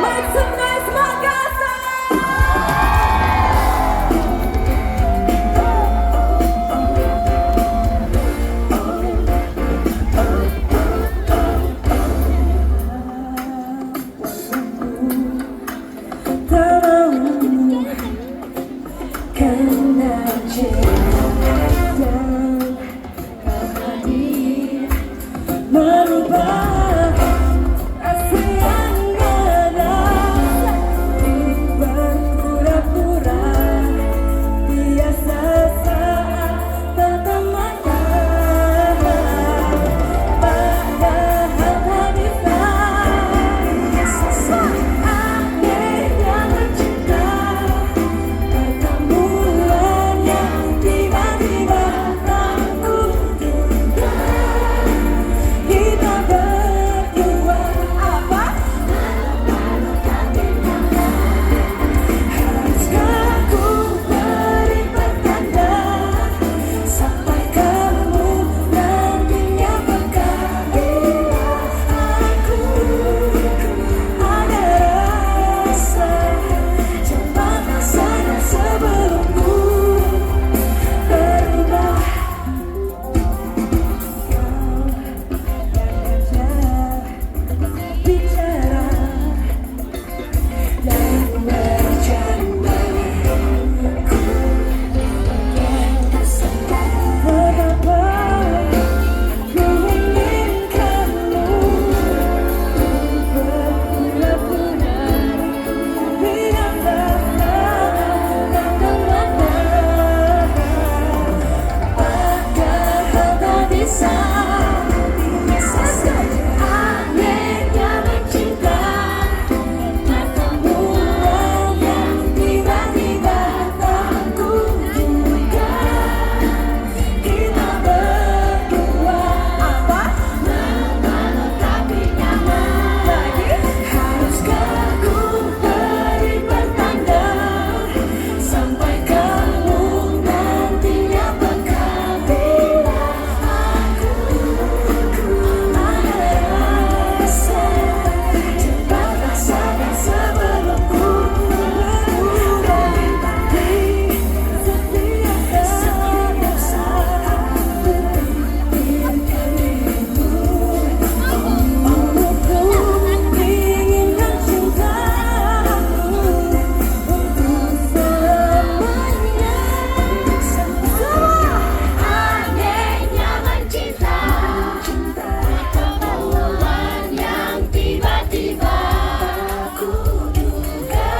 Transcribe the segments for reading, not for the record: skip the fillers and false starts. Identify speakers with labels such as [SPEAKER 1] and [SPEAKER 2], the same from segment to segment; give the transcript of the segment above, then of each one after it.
[SPEAKER 1] Make some noise, Makassar! Merubah asa yang ada, berpura-pura biasa saat tatap mata. Padahal hadisnya anehnya mencinta, pertemuan yang tiba-tiba tak kuduga. Kita berdua apa? Haruskah ku beri pertanda sampai kamu nantinya peka bila aku ada rasa. Cepat rasanya sebelum ku berubah. Bicara dan bercanda, betapa ku inginkanmu, berpura-pura biasa tatap mata. Padahal tak bisa. Anehnya mencinta, pertemuan yang tiba-tiba tak kuduga. Kita berdua apa? Malu tapi nyaman. Lagi haruskah ku beri pertanda sampai kamu nantinya peka bila aku ada rasa. Cepat rasakan sebelum ku berubah. Setiap saat dirimu, untukku inginkan cintamu untuk selamanya. Semua anehnya mencinta, pertemuan yang tiba-tiba aku duga.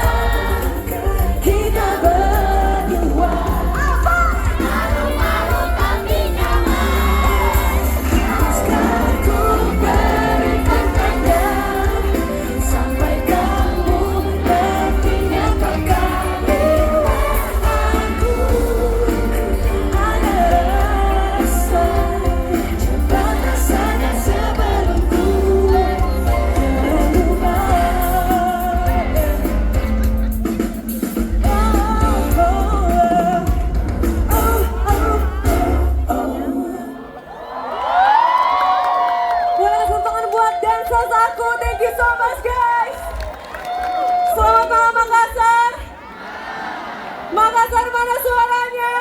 [SPEAKER 1] Kita berdua apa? Malu-malu tapi nyaman. Haruskah ku berikan tanda sampai kamu nantinya peka bila aku ada rasa. Cepat rasanya sebelum ku berubah. Boleh kasih tangan buat dancers aku. Thank you so much guys. Selamat malam Makassar. Makassar mana suaranya?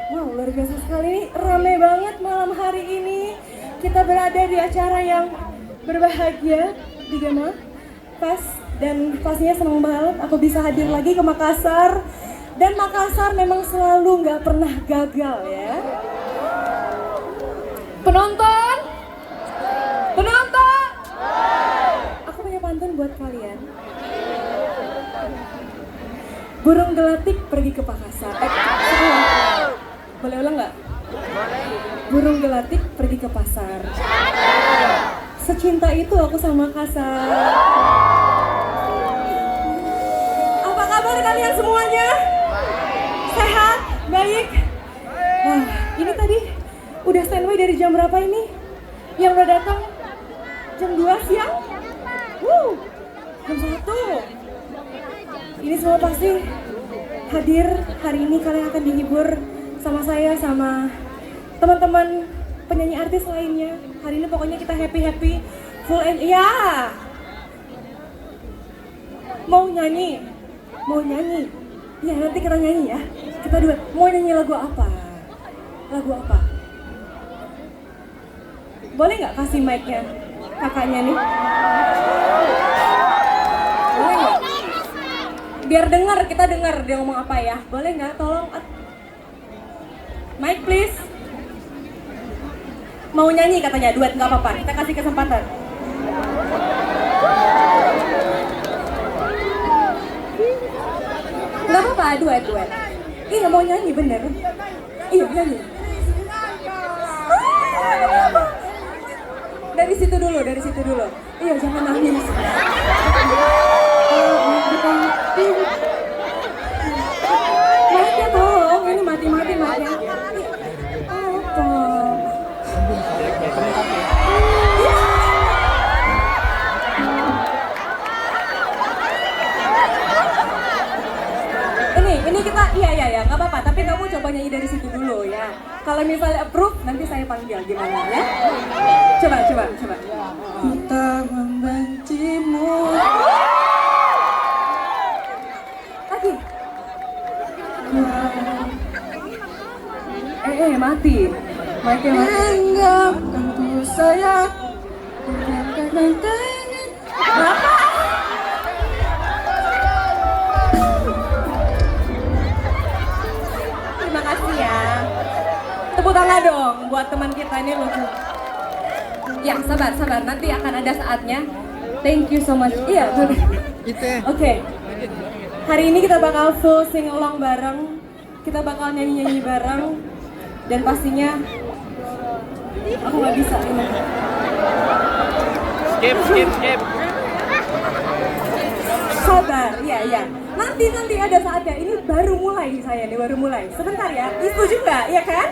[SPEAKER 1] Wow, luar biasa sekali. Rame banget malam hari ini. Kita berada di acara yang berbahagia di Gema Fest, dan pastinya senang banget aku bisa hadir lagi ke Makassar. Dan Makassar memang selalu nggak pernah gagal ya. Penonton? Penonton? Aku punya pantun buat kalian. Burung gelatik pergi ke Makassar. Boleh ulang nggak? Burung gelatik pergi ke pasar. Secinta itu aku sama Makassar. Apa kabar kalian semuanya? Sehat? Baik? Wah, ini tadi udah standby dari jam berapa ini? Yang udah datang jam 2 siang? Jam 1. Ini semua pasti hadir hari ini. Kalian akan dihibur sama saya, sama teman-teman penyanyi artis lainnya. Hari ini pokoknya kita happy Full and ya. Mau nyanyi? Mau nyanyi? Ya nanti kita nyanyi ya. Kita duet. Mau nyanyi lagu apa? Lagu apa? Boleh nggak kasih mic-nya kakaknya nih? Boleh nggak? Biar dengar, kita dengar dia ngomong apa ya. Boleh nggak? Tolong. Mic please. Mau nyanyi katanya, duet nggak apa-apa. Kita kasih kesempatan. Nggak apa-apa, duet. Iya mau nyanyi bener. Iya nyanyi. Dari situ dulu. Iya jangan nangis. Mic-nya tolong, ini mati-mati mic-nya. Apa? Ini kita, iya, nggak apa-apa. Tapi kamu coba nyanyi dari situ dulu ya. Kalau misalnya approve, nanti saya panggil gimana ya? Coba. Kita membencimu. Lagi. Mati. Mic-nya mati. Enggak, tentu saya. Terima kasih ya. Tepuk tangan dong buat teman kita ini lucu. Ya sabar, nanti akan ada saatnya. Thank you so much. Iya, Oke. Hari ini kita bakal full sing along bareng. Kita bakal nyanyi bareng. Dan pastinya aku nggak bisa ini.
[SPEAKER 2] Skip.
[SPEAKER 1] Sabar, iya. Nanti ada saatnya. Ini baru mulai saya nih, Sebentar ya. Setuju nggak? Iya kan?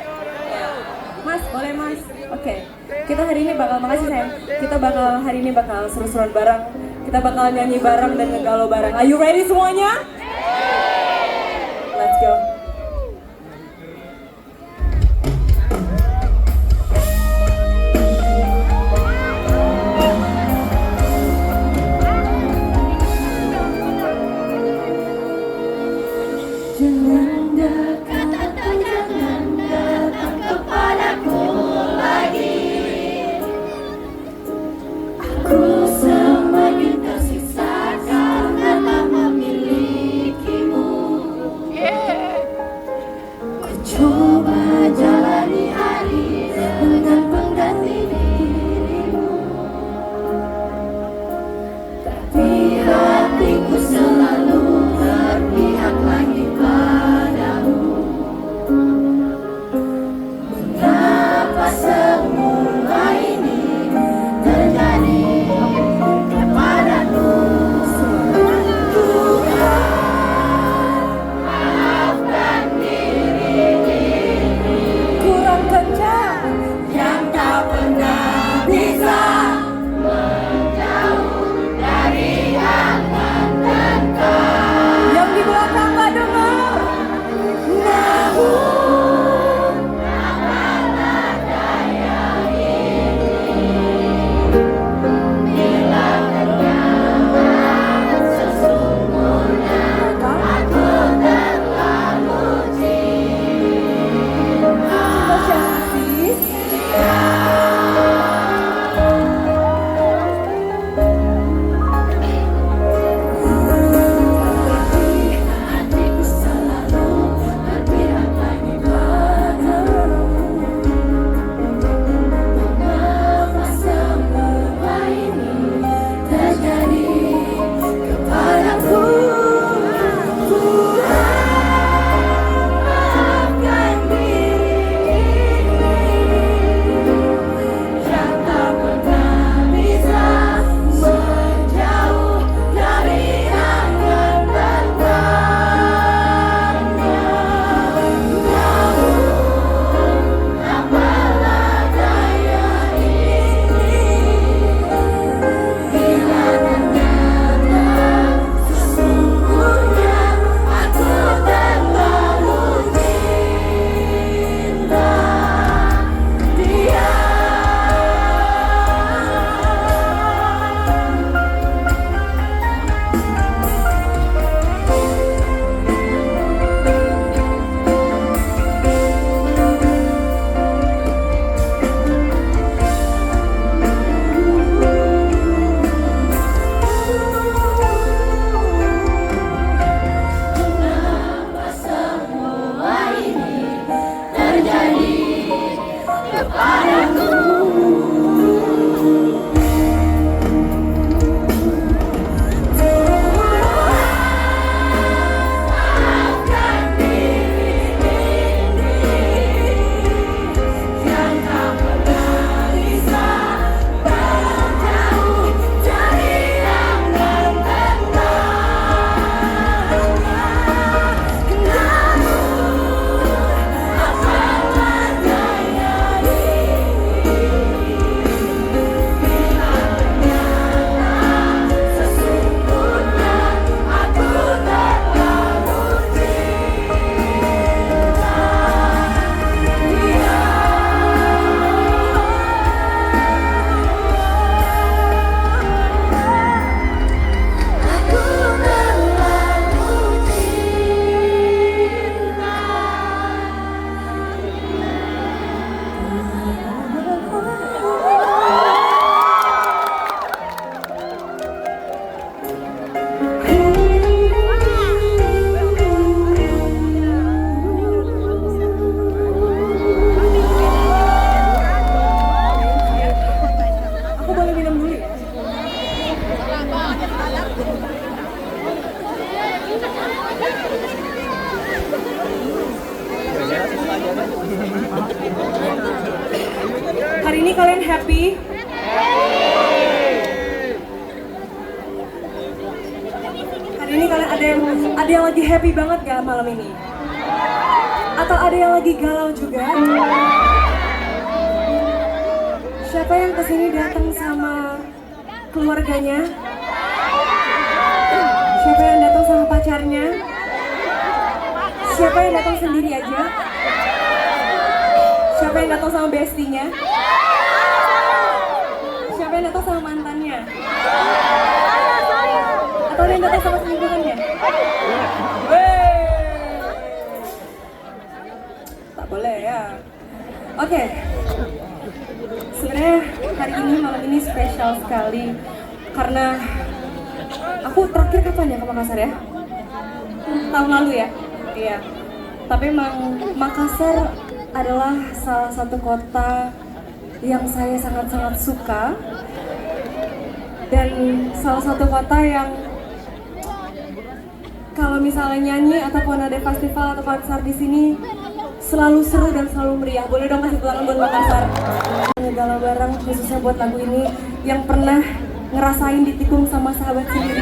[SPEAKER 1] Mas, boleh mas? Oke. Kita hari ini bakal, makasih sayang. Kita bakal hari ini bakal seru-seruan bareng. Kita bakal nyanyi bareng dan ngegalau bareng. Are you ready semuanya? Let's go.
[SPEAKER 3] Aku semakin tersiksa karena tak memilih.
[SPEAKER 1] turun dulu ya. Hari ini kalian happy? Hari ini kalian ada yang lagi happy banget gak malam ini? Atau ada yang lagi galau juga? Siapa yang kesini datang sama keluarganya? Siapa yang datang sama pacarnya? Siapa yang datang sendiri aja? Siapa yang datang sama bestinya? Siapa yang datang sama mantannya? Atau ada yang datang sama selingkuhannya? Tak boleh ya. Oke. Sebenarnya hari ini, malam ini spesial sekali karena aku terakhir kapan ya ke Makassar ya? Tahun lalu ya? Iya. Tapi memang Makassar adalah salah satu kota yang saya sangat-sangat suka dan salah satu kota yang kalau misalnya nyanyi ataupun ada festival atau konser di sini selalu seru dan selalu meriah. Boleh dong kasih tangan buat Makassar. Galau bareng khususnya buat lagu ini yang pernah ngerasain ditikung sama sahabat sendiri.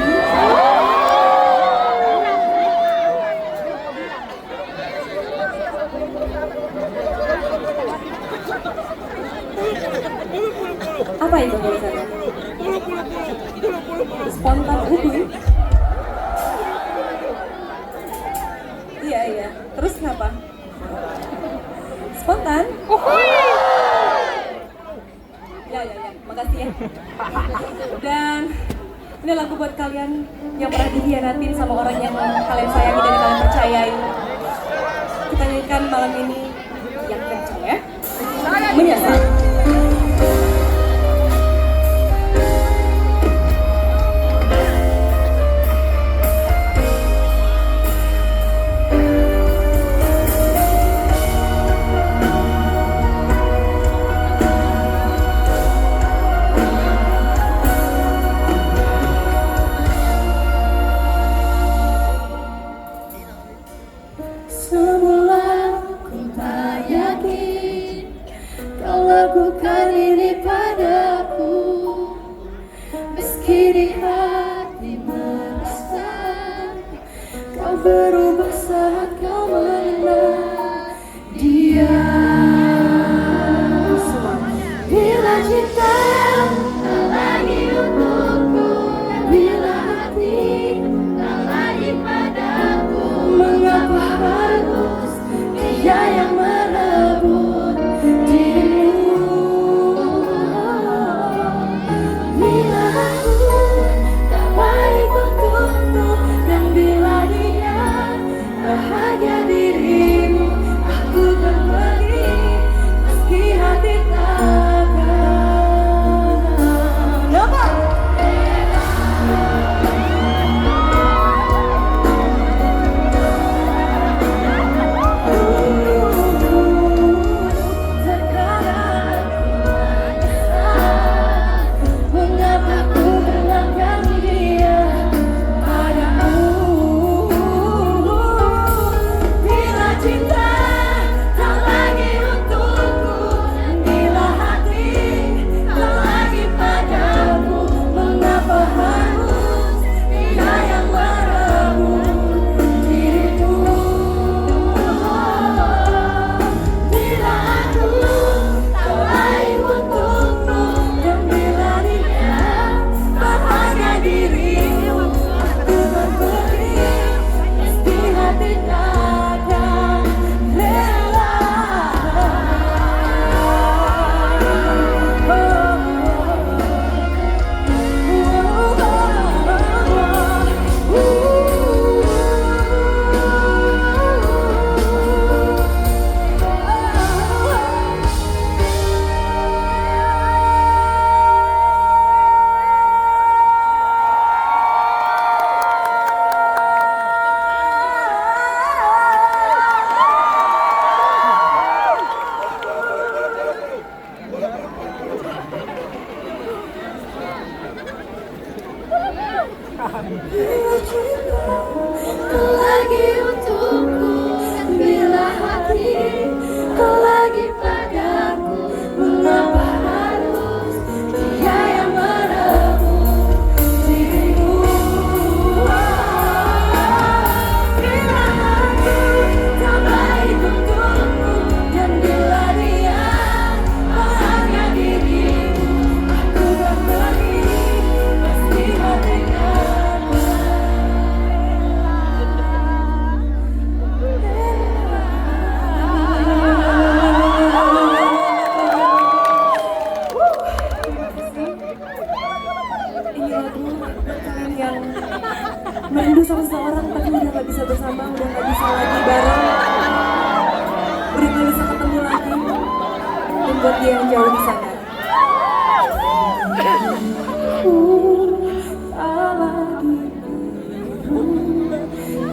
[SPEAKER 1] Apa itu tulisannya? Spontan uhuy. Iya. Terus kenapa? Spontan? Uhuy. Ya. Makasih ya. Dan ini lagu buat kalian yang pernah dikhianatin sama orang yang kalian sayangi dan kalian percayai. Kita nyanyikan malam ini yang kencang ya. Menyesal.
[SPEAKER 2] Semula ku tak yakin kau lakukan ini padaku, meski di hati merasa kau berubah saat kau mengenal dia. Bila cinta tak lagi untukku, bila hati tak lagi padaku, mengapa harus dia yang merebut dirimu? Bila aku tak baik untukmu, dan bila dia Bila cinta kau lagi untukku, dan bila hati kau lagi padaku, mengapa harus dia yang merebut dirimu? Bila aku tak baik untukmu, dan bila dia hanya dirimu, aku tak pergi, pasti denganmu.
[SPEAKER 1] Ini lagu buat kalian yang merindu sama seseorang tapi udah gak bisa bersama, udah gak bisa lagi bareng, udah gak bisa ketemu lagi. Dan buat dia yang jauh di sana. Aku tak lagi biru,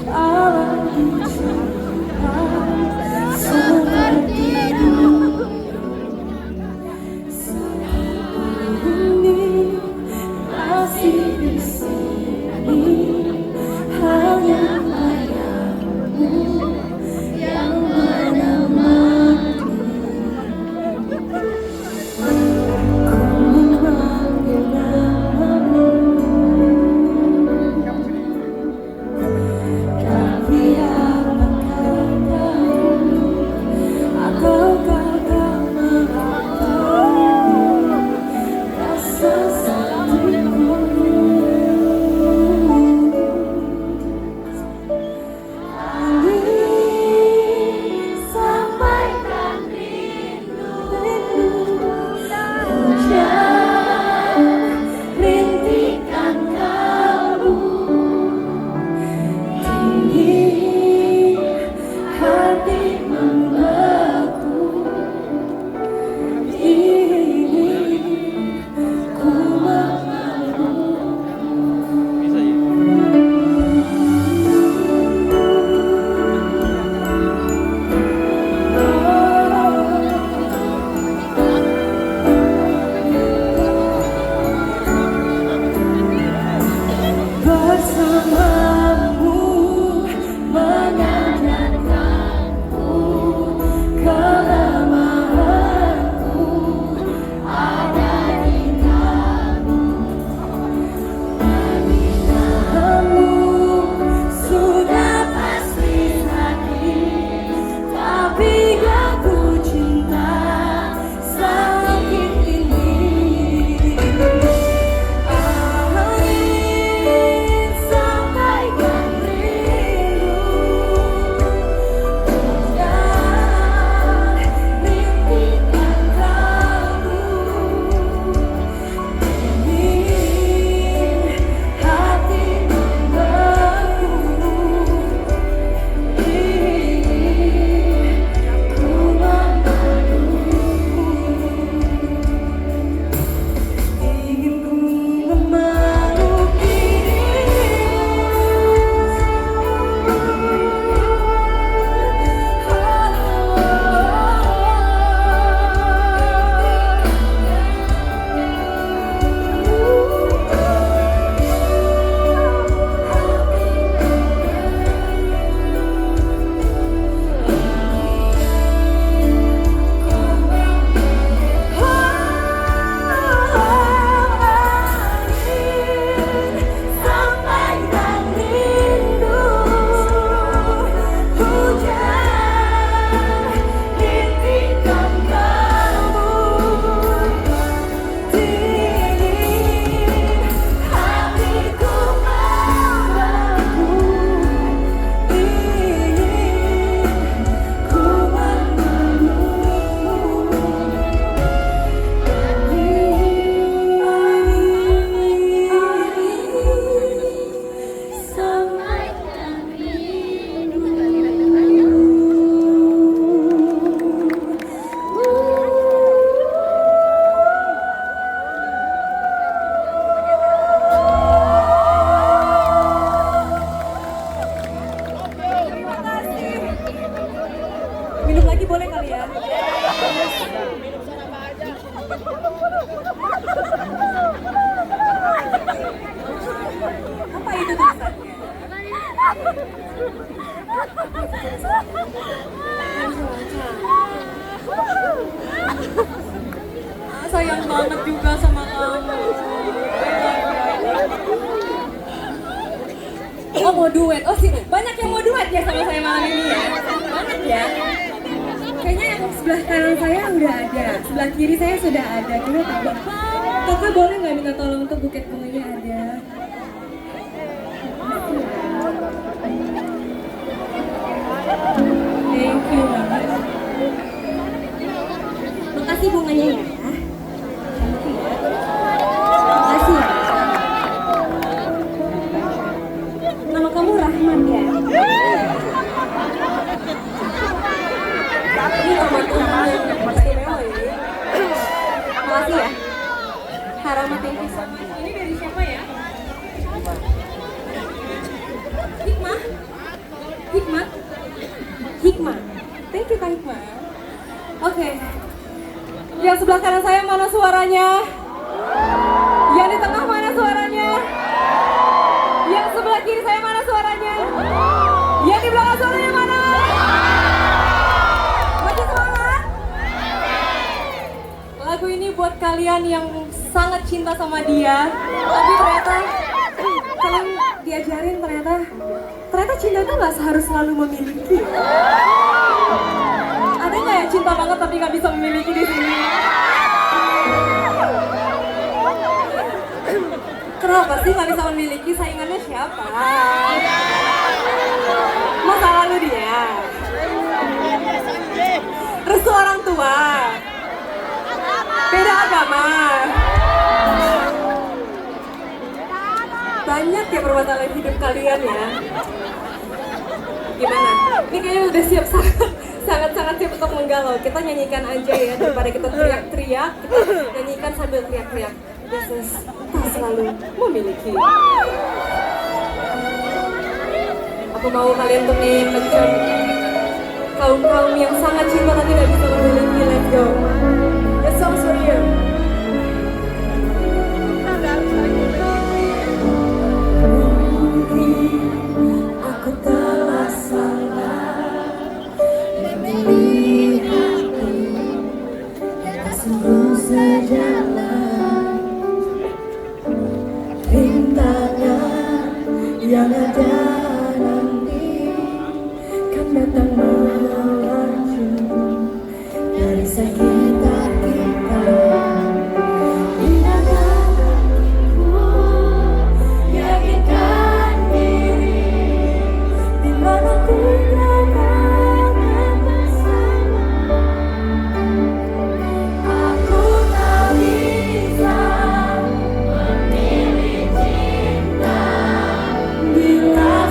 [SPEAKER 1] tak lagi cinta seperti dulu. Ini masih di sini, hanya bayangmu yang menemani. Ku memanggil namamu, mau duet. Oh sih, banyak yang mau duet ya sama saya malam ini ya. Banyak ya. Kayaknya yang sebelah kanan saya udah ada, sebelah kiri saya sudah ada. Kita tahu. Kakak boleh nggak minta tolong untuk buket bunganya ada? Thank you banget. Makasih bunganya ya. Makasih ya. Nama kamu Rahman ya? Ini nama Tuhan yang istimewa ini. Makasih ya. Harama, thank you so much. Ini dari siapa ya? Hikmah? Hikmah? Hikmah. Thank you Kak Hikmah. Oke. Yang sebelah kanan saya mana suaranya? Yang di tengah mana suaranya? Yang sebelah kiri saya mana suaranya? Yang di belakang suaranya mana? Masih semangat? Lagu ini buat kalian yang sangat cinta sama dia, tapi ternyata kalian diajarin ternyata cinta itu nggak harus selalu memiliki. Ada nggak yang cinta banget tapi nggak bisa memiliki di sini? Kenapa sih nggak bisa memiliki? Saingannya siapa? Masa lalu dia? Restu orang tua? Beda agama? Banyak ya permasalahan hidup kalian ya. Gimana? Ini kayaknya udah siap sangat siap untuk menggalau. Kita nyanyikan aja ya daripada kita teriak-teriak. Kita nyanyikan sambil teriak-teriak. This is tak selalu memiliki. Aku mau kalian untuk nyanyi kencang. Kaum-kaum yang sangat cinta tapi gak bisa memiliki. Let's go. The song's for you.
[SPEAKER 2] Aku telah salah memilih hati yang tak sungguh sejalan. Rintangan yang ada nanti kan datang melaju dari sakit kita. Bila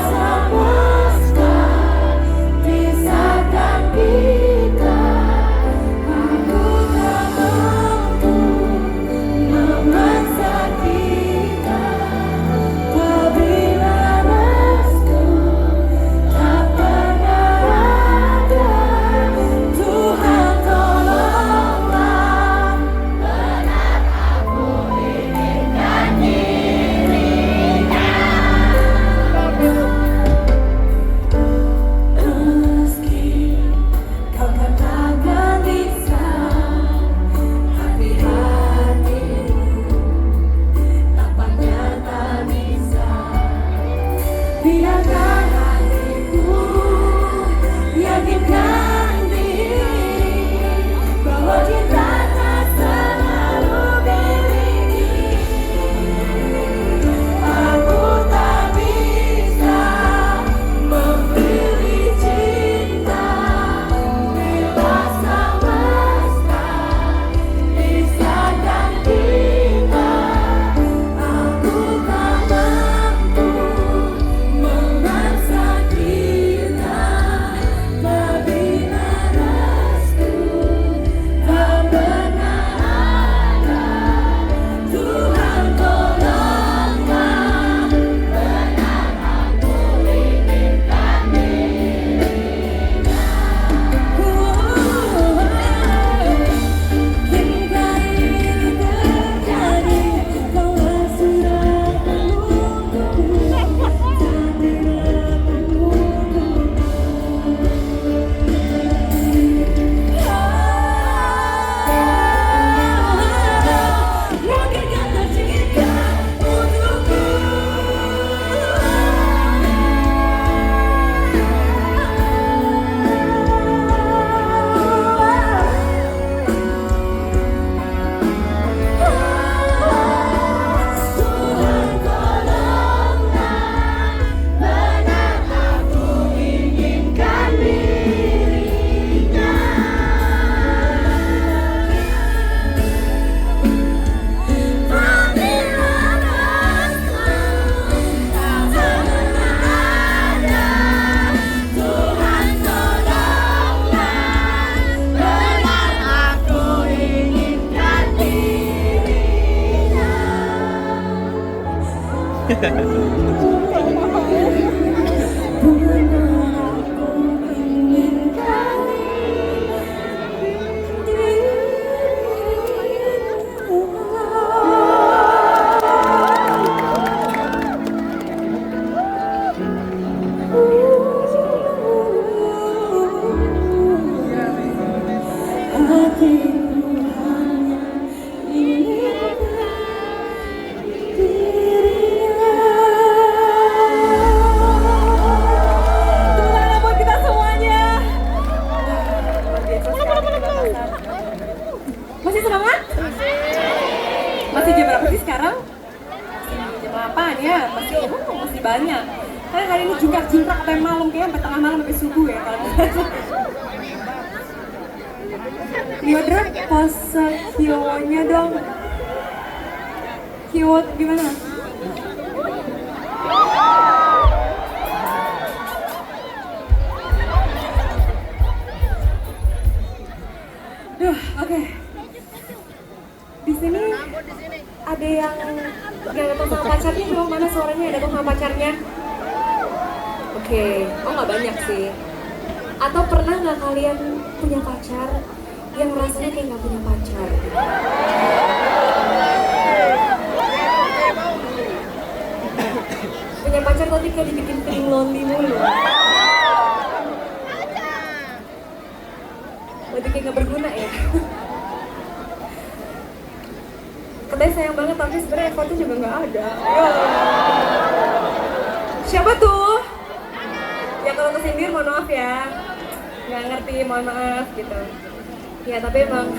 [SPEAKER 1] Masih semangat? Masih jam berapa sih sekarang? Jam 8 ya, masih banyak. Karena hari ini jingkrak sampai malam, kayaknya sampai tengah malam sampai subuh ya kalau Liodra, pose Kyowonya dong. Kyowo gimana? Oke. Di sini ada yang datang sama pacarnya, belum mana suaranya ada datang sama pacarnya? Oke, oh nggak banyak sih. Atau pernah nggak kalian punya pacar yang rasanya kayak nggak punya pacar? Punya pacar tapi kayak dibikin feeling lonely mulu. Berarti kayak nggak berguna ya? Katanya sayang banget tapi sebenarnya effortnya juga nggak ada. Siapa tuh? Ya kalau kesindir mohon maaf ya, nggak ngerti mohon maaf gitu. Ya tapi emang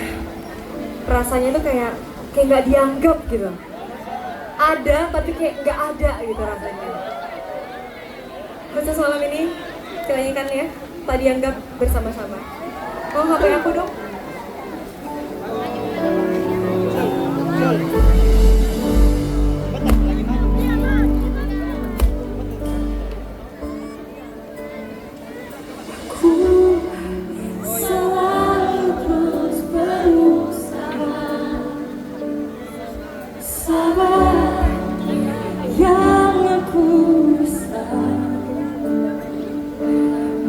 [SPEAKER 1] rasanya tuh kayak nggak dianggap gitu. Ada tapi kayak nggak ada gitu rasanya. Khusus malam ini kita nyanyikan ya, tak dianggap bersama-sama. Oh HP aku dong.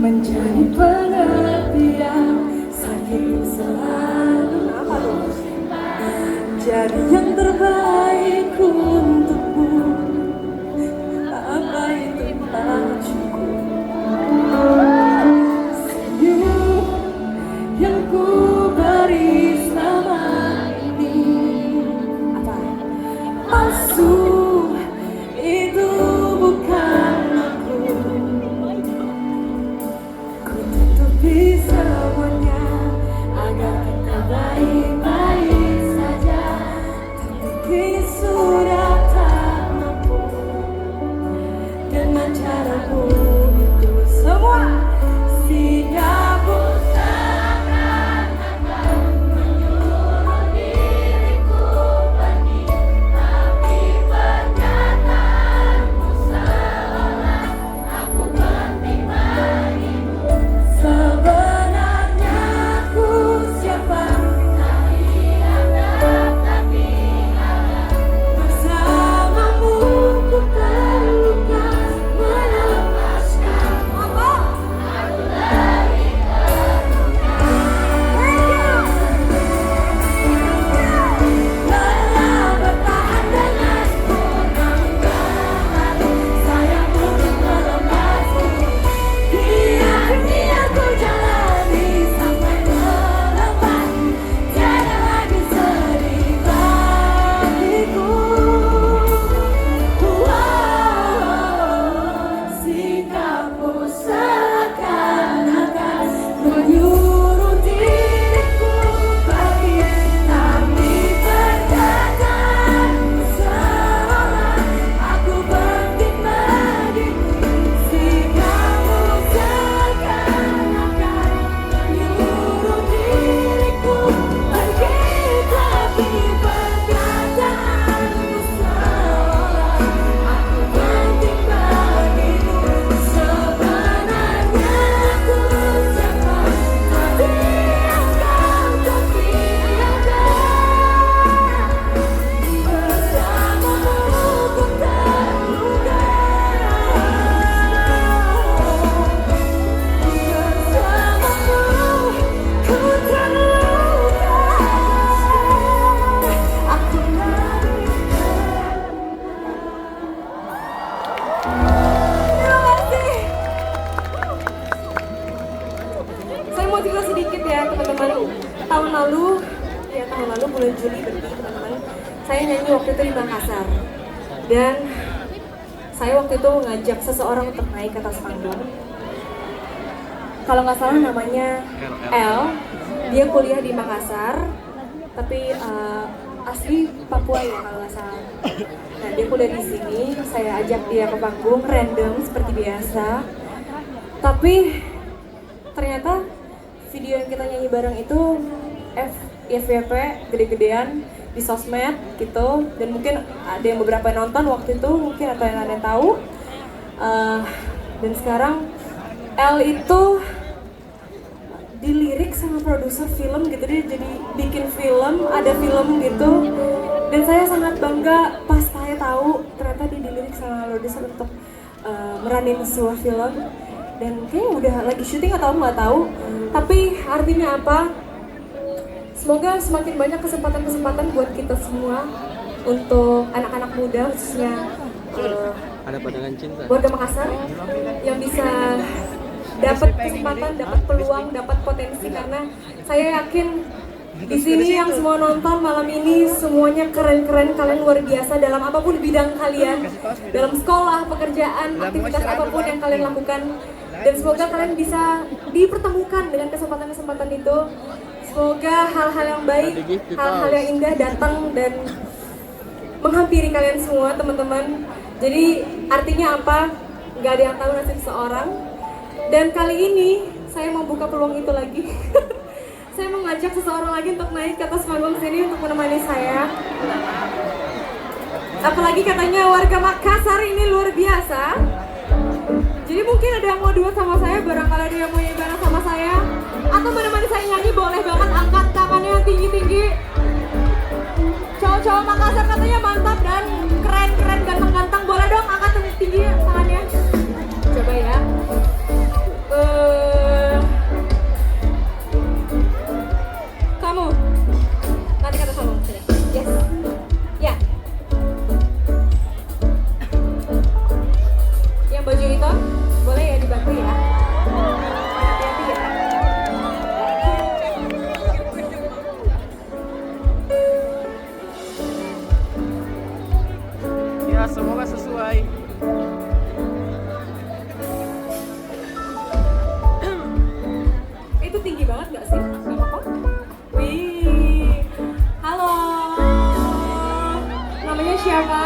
[SPEAKER 2] Menjadi pengertian sakit selalu. Jadi yang terbaik untukmu, apa itu tak cukup. Senyum yang ku beri selama ini, apa palsu itu bukan aku. Tutupi semuanya agar kita baik-baik saja.
[SPEAKER 1] bulan Juli berarti teman-teman. Saya nyanyi waktu itu di Makassar. Dan saya waktu itu ngajak seseorang untuk naik ke atas panggung. Kalau nggak salah namanya L. Dia kuliah di Makassar, tapi asli Papua ya kalau nggak salah. Nah dia kuliah di sini, saya ajak dia ke panggung random seperti biasa. Tapi ternyata video yang kita nyanyi bareng itu FYP gede-gedean di sosmed gitu, dan mungkin ada yang beberapa yang nonton waktu itu mungkin atau yang ada yang tahu. Dan sekarang L itu dilirik sama produser film gitu, dia jadi bikin film, ada film gitu, dan saya sangat bangga pas saya tahu ternyata dia dilirik sama produser untuk meranin sebuah film, dan kayaknya udah lagi syuting atau nggak tahu. Tapi artinya apa? Semoga semakin banyak kesempatan-kesempatan buat kita semua, untuk anak-anak muda khususnya
[SPEAKER 3] Ada pandangan cinta.
[SPEAKER 1] warga Makassar yang bisa dapat kesempatan, dapat peluang, dapat potensi, karena saya yakin di sini yang semua nonton malam ini semuanya keren-keren, kalian luar biasa dalam apapun bidang kalian, dalam sekolah, pekerjaan, aktivitas apapun yang kalian lakukan, dan semoga kalian bisa dipertemukan dengan kesempatan-kesempatan itu. Semoga hal-hal yang baik, hal-hal yang indah datang dan menghampiri kalian semua teman-teman. Jadi artinya apa? Gak ada yang tahu nasib seorang. Dan kali ini saya mau buka peluang itu lagi. Saya mau ngajak seseorang lagi untuk naik ke atas panggung sini untuk menemani saya. Apalagi katanya warga Makassar ini luar biasa. Jadi mungkin ada yang mau duet sama saya, barangkali ada yang mau nyanyi bareng sama saya, atau menemani saya nyanyi, boleh banget angkat tangannya yang tinggi-tinggi. Cowok-cowok Makassar katanya mantap dan keren-keren, ganteng-ganteng, boleh dong angkat tinggi tangannya. Coba ya. Kamu nanti kata sama sini. Yes. Ya. Yang baju hitam boleh ya dibantu ya. Hati-hati ya.
[SPEAKER 3] Ya, semoga sesuai.
[SPEAKER 1] Itu tinggi banget gak sih? Gak apa-apa? Wih. Halo. Namanya siapa?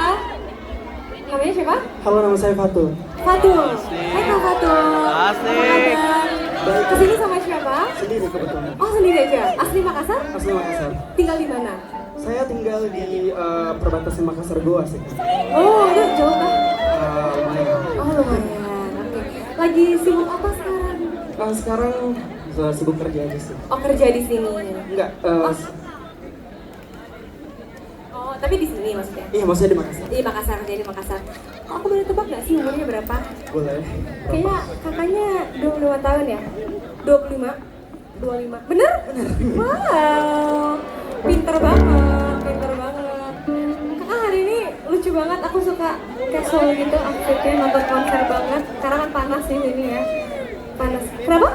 [SPEAKER 1] Namanya siapa?
[SPEAKER 4] Halo, nama saya Fatul.
[SPEAKER 1] Fatul. Hai Kak Fatul.
[SPEAKER 3] Asik.
[SPEAKER 4] Baik,
[SPEAKER 1] Kesini sama siapa?
[SPEAKER 4] sendiri kebetulan.
[SPEAKER 1] Oh sendiri aja. Asli Makassar?
[SPEAKER 4] Asli Makassar.
[SPEAKER 1] Tinggal di mana?
[SPEAKER 4] Saya tinggal di perbatasan Makassar Goa sih.
[SPEAKER 1] Oh, itu jauh kan?
[SPEAKER 4] Lumayan.
[SPEAKER 1] Oh lumayan. Oke. Lagi sibuk apa sekarang?
[SPEAKER 4] Sekarang sibuk kerja aja sih.
[SPEAKER 1] Oh kerja di sini.
[SPEAKER 4] Enggak,
[SPEAKER 1] Oh tapi di sini maksudnya?
[SPEAKER 4] iya maksudnya di Makassar.
[SPEAKER 1] Di Makassar, jadi di Makassar. Oh, aku boleh tebak nggak sih umurnya berapa?
[SPEAKER 4] Boleh.
[SPEAKER 1] Kayaknya kakaknya 25 tahun ya? 25? 25? Bener? Wow, pinter banget, pinter banget. Kakak hari ini lucu banget, aku suka casual gitu outfitnya, nonton konser banget. Sekarang kan panas di sini ya, panas. Kenapa?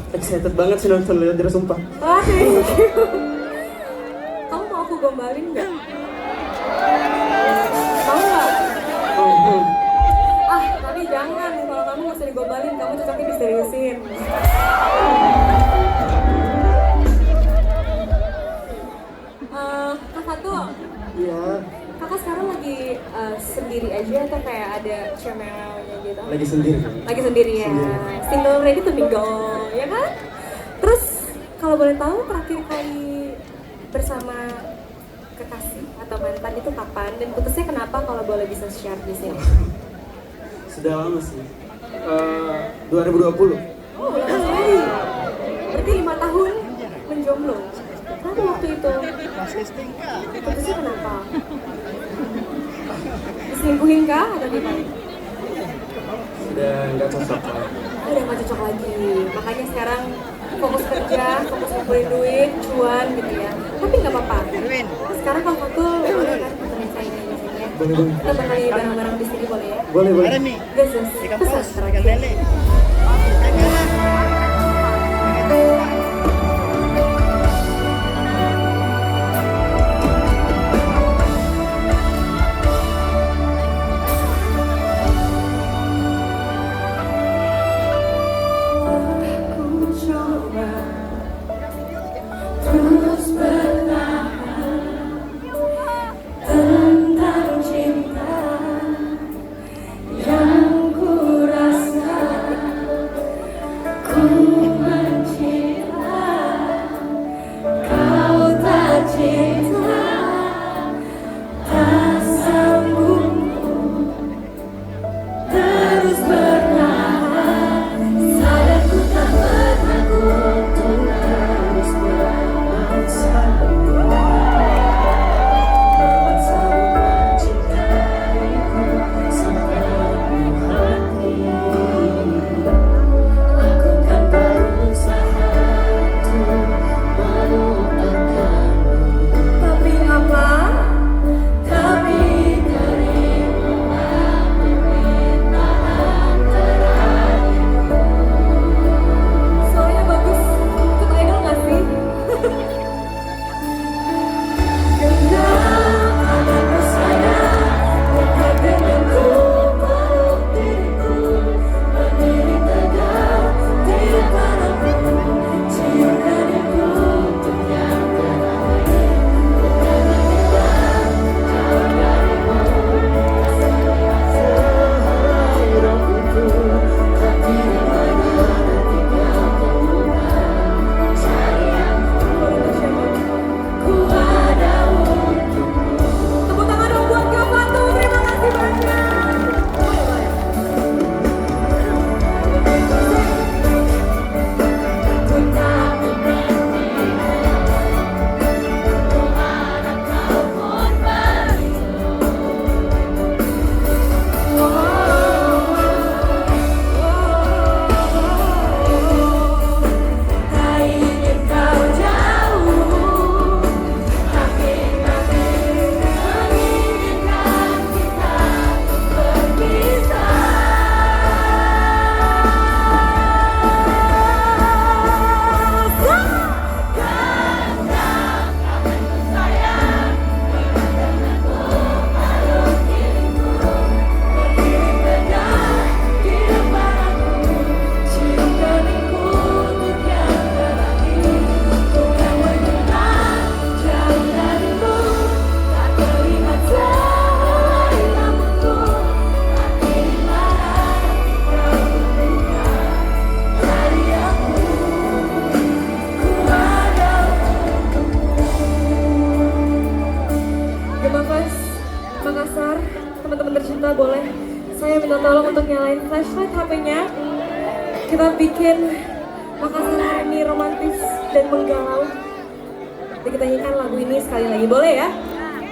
[SPEAKER 4] Excited banget sih nonton Leandra, sumpah.
[SPEAKER 1] Wah, thank you. Kamu mau aku gombalin nggak? Mau nggak? Ah, tapi jangan. Kalau kamu nggak usah digombalin, kamu cocoknya diseriusin. Kak Fatul,
[SPEAKER 4] Iya,
[SPEAKER 1] kakak sekarang lagi sendiri aja atau kayak ada cemeranya gitu?
[SPEAKER 4] lagi sendiri.
[SPEAKER 1] Lagi sendiri ya? Single ready to mingle, ya kan? Terus, kalau boleh tahu terakhir kali bersama kekasih atau mantan itu kapan? Dan putusnya kenapa kalau boleh bisa share di sini?
[SPEAKER 4] Sudah lama sih. 2020.
[SPEAKER 1] Oh, lama sekali. Berarti 5 tahun menjomblo. Kenapa waktu itu? Putusnya kenapa? Diselingkuhin kah atau gimana?
[SPEAKER 4] Udah nggak cocok.
[SPEAKER 1] Udah gak cocok lagi. Makanya sekarang fokus kerja, fokus ngumpulin duit, cuan gitu ya. Tapi nggak apa-apa. Sekarang kalau Fatul boleh kan temenin saya di sini ya.
[SPEAKER 4] Boleh, boleh.
[SPEAKER 1] Kita bakal nyanyi bareng-bareng di sini boleh ya?
[SPEAKER 4] Boleh, boleh.
[SPEAKER 1] Gas, pesan terakhir. Makassar, teman-teman tercinta boleh saya minta tolong untuk nyalain flashlight HP-nya. Kita bikin Makassar hari ini romantis dan menggalau. Jadi kita nyanyikan lagu ini sekali lagi, boleh ya?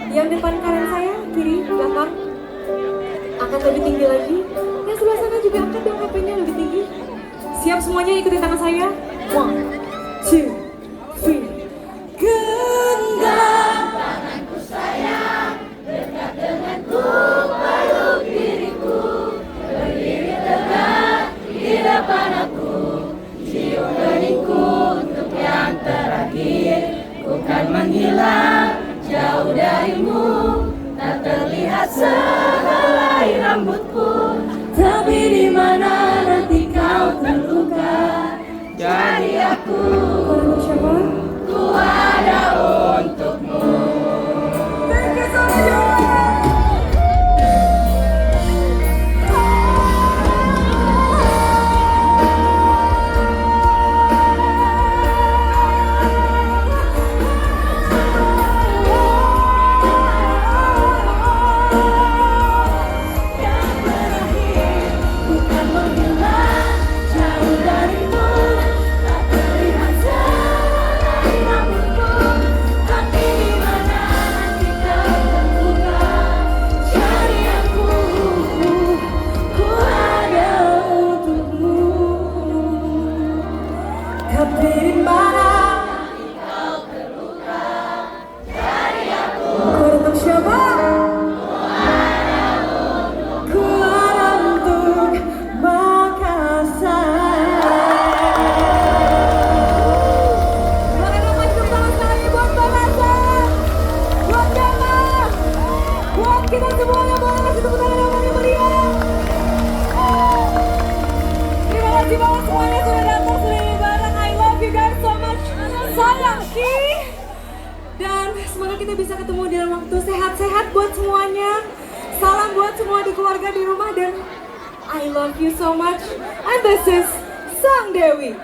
[SPEAKER 1] Yang depan kanan saya, kiri, belakang. Angkat lebih tinggi lagi. Yang sebelah sana juga angkat dong HP-nya lebih tinggi. Siap semuanya, ikutin tangan saya. 1, 2, 3.
[SPEAKER 2] Genggam tanganku sayang, dekat denganku, peluk diriku, berdiri tegak di depan aku, cium keningku untuk yang terakhir. Ku kan menghilang jauh darimu, tak terlihat sehelai rambutku, tapi di mana nanti kau terluka, cari aku.
[SPEAKER 1] Untuk siapa?
[SPEAKER 2] Ku ada untukmu.
[SPEAKER 1] Thank you so much.
[SPEAKER 2] Yang berakhir bukan menghilang jauh darimu, tak terlihat sehelai rambutku, tapi di mana nanti kau terluka, cari aku. Ku ada untukmu.
[SPEAKER 1] Tapi di mana? Untuk siapa? Ku ada untuk Makassar. Boleh dong maju tangan sekali buat Makassar, buat Jama, buat kita semuanya. Boleh kasih tepuk tangan yang paling meriah. Terima kasih banget semuanya sudah datang, sudah nyanyi bareng. I love you guys so much. Sayang Ki. Dan semoga kita bisa ketemu dalam waktu sehat-sehat buat semuanya. Salam buat semua di keluarga di rumah dan I love you so much. And this is Sang Dewi.